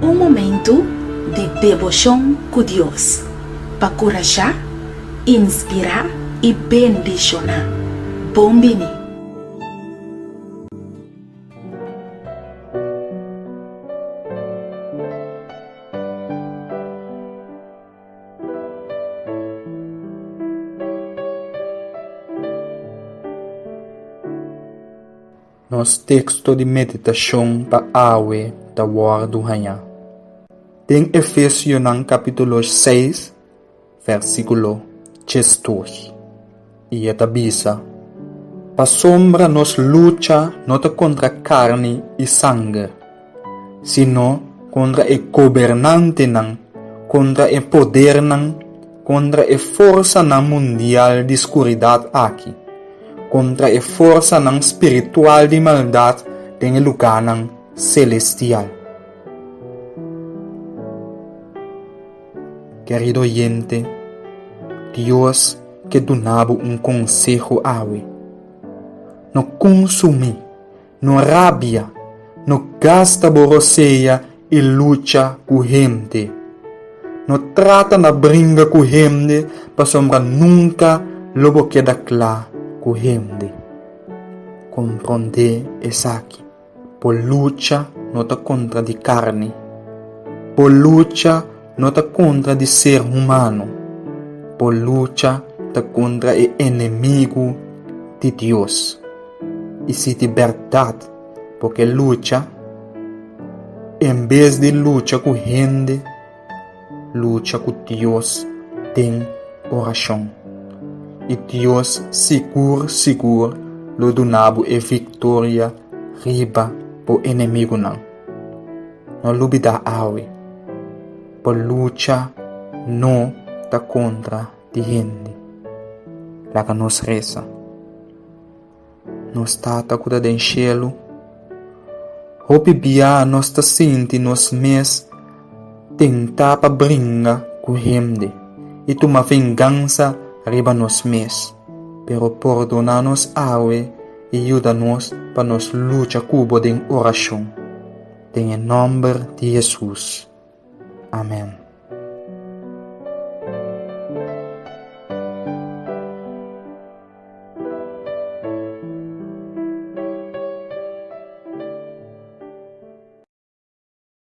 Um momento de devoção com Deus, para encorajar, inspirar e bendicionar. Bombini. Nosso texto de meditação para awe da Word do Hanha. Tem Efésios capítulo 6, versículo 16. E a tabisa. Pa sombra nos luta não contra carne e sangue, sino contra o governante contra o poder contra a força mundial de escuridade aqui, contra a força espiritual de maldade em lugar celestial. Querido oyente, Deus que donava conselho awe. Não consumir, não rabia, não gasta boroseia e luta com gente. Não trata na brinca com gente, para sombra nunca lobo queda claro com gente. Compreender isso aqui. Por luta não está contra de carne. Por luta não está contra de ser humano. Por luta está contra o inimigo de Deus. E se de verdade, porque luta, em vez de luta com gente, luta com Deus, tem oração. E Deus seguro, lo donava a vitória riba por inimigo não. Não lubida awe, por luta não tá contra de gente. Lá que nos reza. Nos tata cuida den cielo. Hopi bia nos ta sinti nos mes tenta pa bringa com gente. E tu ma vingança riba nos mes. Pero perdona-nos awe e ajuda-nos para nos luta cubo den oração. Em nome de Jesus. Amém.